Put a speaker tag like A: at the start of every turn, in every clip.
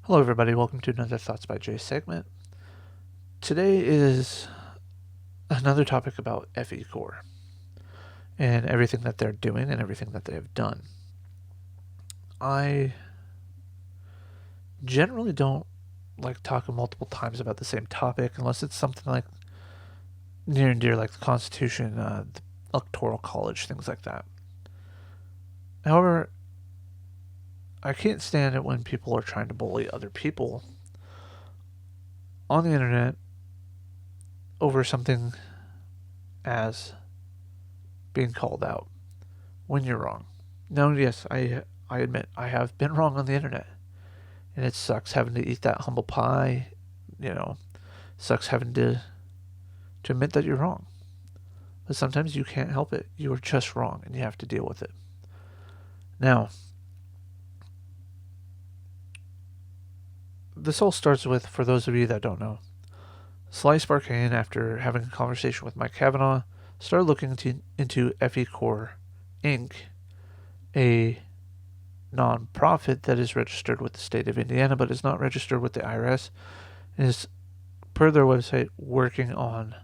A: Hello everybody, welcome to another Thoughts by Jay segment. Today is another topic about FECore and everything that they're doing and everything that they have done. I generally don't like talking multiple times about the same topic unless it's something like near and dear, like the Constitution, the Electoral College, things like that. However, I can't stand it when people are trying to bully other people on the internet over something as being called out when you're wrong. Now, yes, I admit I have been wrong on the internet, and it sucks having to eat that humble pie. Sucks having to admit that you're wrong. But sometimes you can't help it. You are just wrong, and you have to deal with it. Now, this all starts with, for those of you that don't know, Sly Sparkane, after having a conversation with Mike Kavanaugh, started looking into FECore Inc., a non-profit that is registered with the state of Indiana but is not registered with the IRS, and is, per their website, working on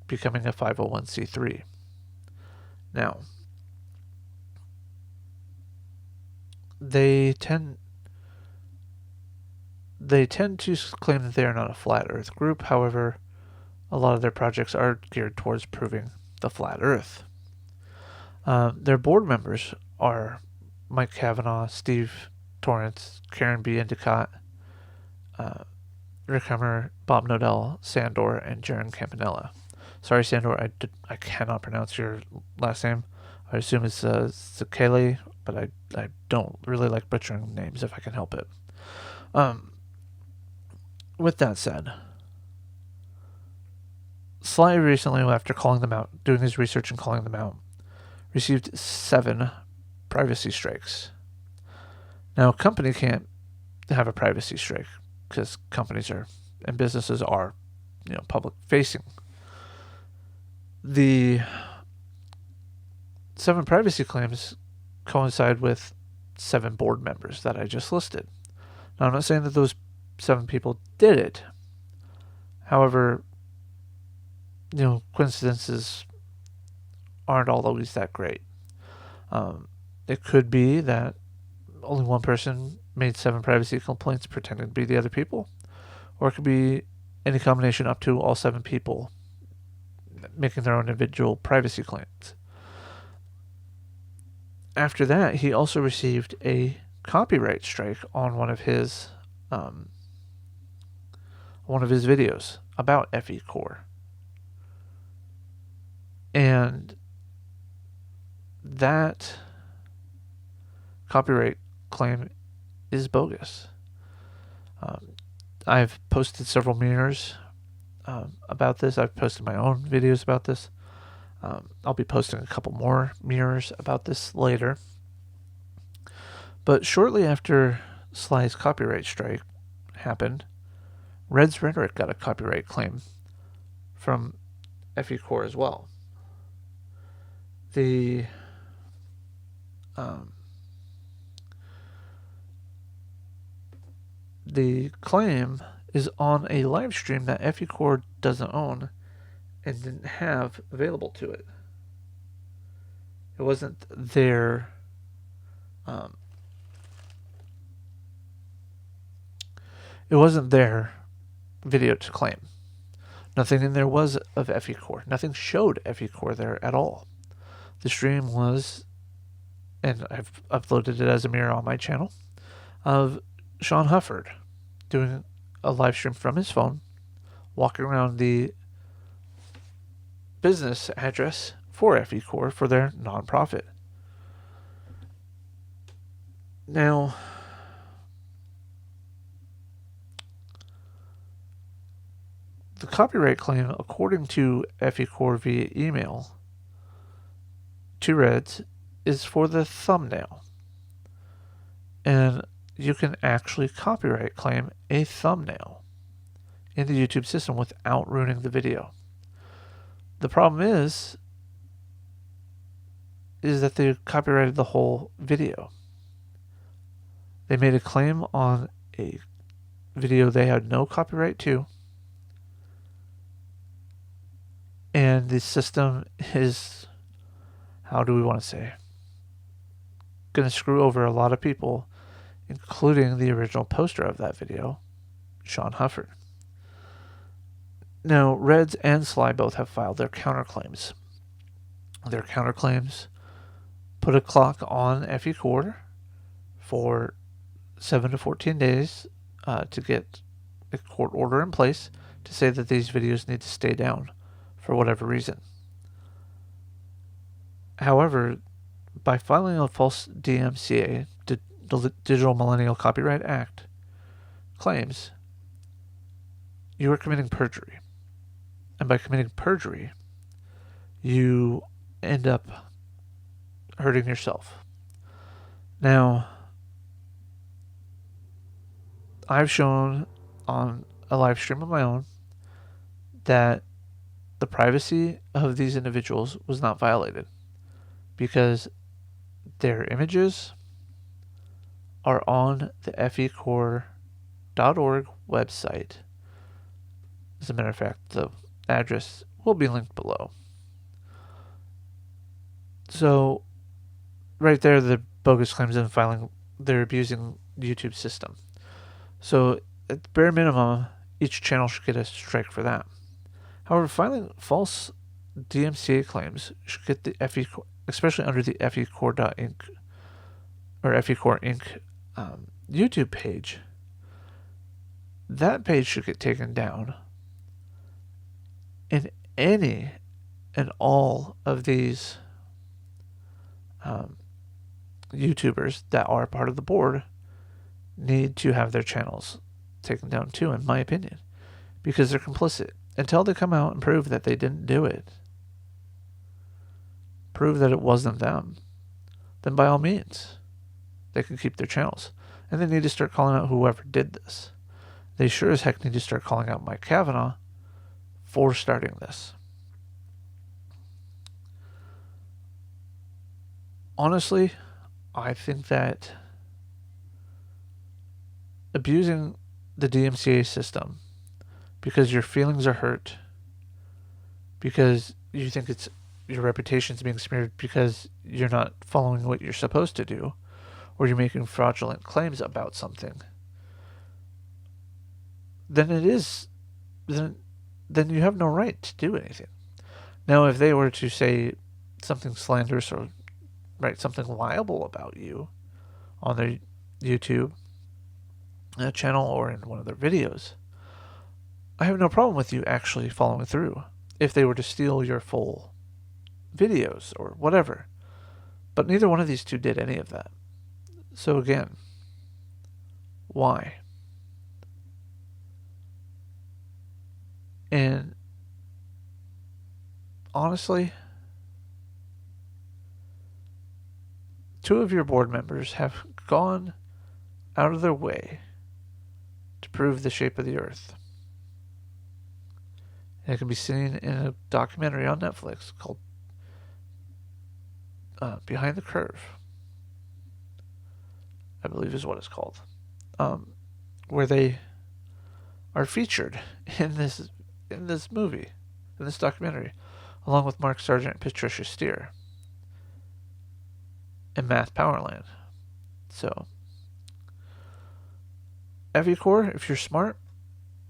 A: becoming a 501c3. Now, they tend to claim that they are not a flat earth group. However, a lot of their projects are geared towards proving the flat earth. Their board members are Mike Kavanaugh, Steve Torrance, Karen B. Endicott, Rick Hummer, Bob Nodell, Sandor, and Jaron Campanella. Sorry, Sandor, I cannot pronounce your last name. I assume it's Zakele, but I don't really like butchering names if I can help it. With that said, Sly recently, after calling them out, doing his research and calling them out, received 7 privacy strikes. Now, a company can't have a privacy strike because companies are and businesses are, public facing. The 7 privacy claims coincide with 7 board members that I just listed. Now, I'm not saying that those 7 people did it. However, coincidences aren't always that great. It could be that only one person made 7 privacy complaints pretending to be the other people, or it could be any combination up to all 7 people making their own individual privacy claims. After that, he also received a copyright strike on one of his videos about FECore. And that copyright claim is bogus. I've posted several mirrors about this. I've posted my own videos about this. I'll be posting a couple more mirrors about this later. But shortly after Sly's copyright strike happened, Red's Rhetoric got a copyright claim from FECore as well. The claim is on a live stream that FECore doesn't own and didn't have available to it. It wasn't their video to claim. Nothing in there was of FECore. Nothing showed FECore there at all. The stream was, and I've uploaded it as a mirror on my channel, of Sean Hufford doing a live stream from his phone, walking around the business address for FECore for their nonprofit. Now, the copyright claim, according to FECore via email to Reds, is for the thumbnail. And you can actually copyright claim a thumbnail in the YouTube system without ruining the video. The problem is that they copyrighted the whole video. They made a claim on a video they had no copyright to, and the system is, how do we want to say, going to screw over a lot of people, including the original poster of that video, Sean Hufford. Now, Reds and Sly both have filed their counterclaims. Their counterclaims put a clock on FECore for 7 to 14 days to get a court order in place to say that these videos need to stay down for whatever reason. However, by filing a false DMCA, the Digital Millennial Copyright Act, claims, you are committing perjury. And by committing perjury, you end up hurting yourself. Now, I've shown on a live stream of my own that the privacy of these individuals was not violated because their images are on the FECore.org website. As a matter of fact, the address will be linked below. So, right there, the bogus claims and filing, they're abusing YouTube's system. So, at the bare minimum, each channel should get a strike for that. However, filing false DMCA claims should get the FECore, especially under the FECore.inc or FECore Inc. YouTube page. That page should get taken down. And any and all of these YouTubers that are part of the board need to have their channels taken down too, in my opinion, because they're complicit. Until they come out and prove that they didn't do it, prove that it wasn't them, then by all means, they can keep their channels. And they need to start calling out whoever did this. They sure as heck need to start calling out Mike Kavanaugh for starting this. Honestly, I think that abusing the DMCA system because your feelings are hurt, because you think it's your reputation's being smeared because you're not following what you're supposed to do, or you're making fraudulent claims about something, then then you have no right to do anything. Now, if they were to say something slanderous or write something liable about you on their YouTube channel or in one of their videos, I have no problem with you actually following through if they were to steal your full videos or whatever. But neither one of these two did any of that. So again, why? And honestly, two of your board members have gone out of their way to prove the shape of the earth. And it can be seen in a documentary on Netflix called Behind the Curve, I believe is what it's called, where they are featured in this movie, in this documentary, along with Mark Sargent and Patricia Steere in Math Powerland. So, FECore, if you're smart,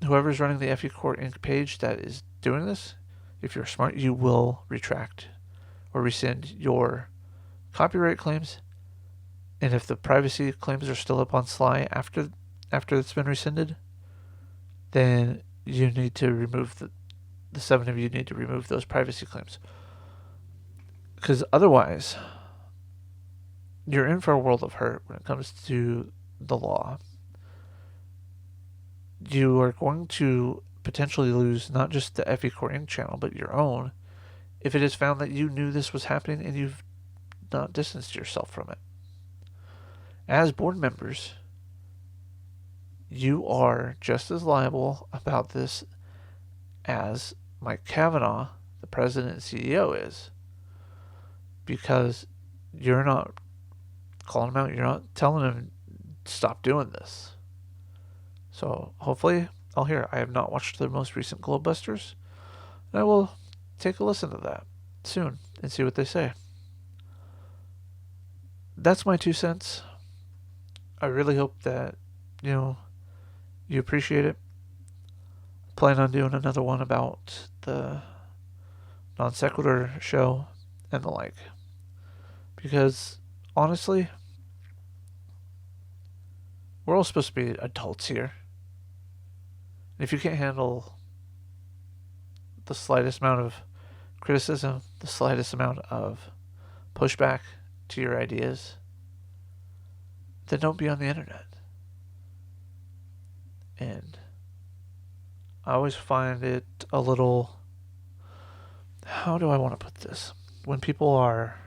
A: whoever's running the FECore Inc. page that is doing this, if you're smart, you will retract or rescind your copyright claims. And if the privacy claims are still up on Sly after it's been rescinded, then you need to remove the 7 of you need to remove those privacy claims. Because otherwise, you're in for a world of hurt when it comes to the law. You are going to potentially lose not just the FECore Inc. channel, but your own, if it is found that you knew this was happening and you've not distanced yourself from it. As board members, you are just as liable about this as Mike Kavanaugh, the president and CEO, is. Because you're not calling him out, you're not telling him, stop doing this. So hopefully I'll hear. I have not watched the most recent Globebusters, and I will take a listen to that soon and see what they say. That's my 2 cents. I really hope that, you appreciate it. Plan on doing another one about the non sequitur show and the like. Because honestly, we're all supposed to be adults here. And if you can't handle the slightest amount of criticism, the slightest amount of pushback to your ideas, then don't be on the internet. And I always find it a little. How do I want to put this? When people are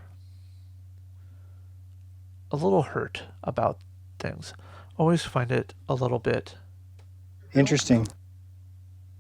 A: a little hurt about things, I always find it a little bit
B: Interesting.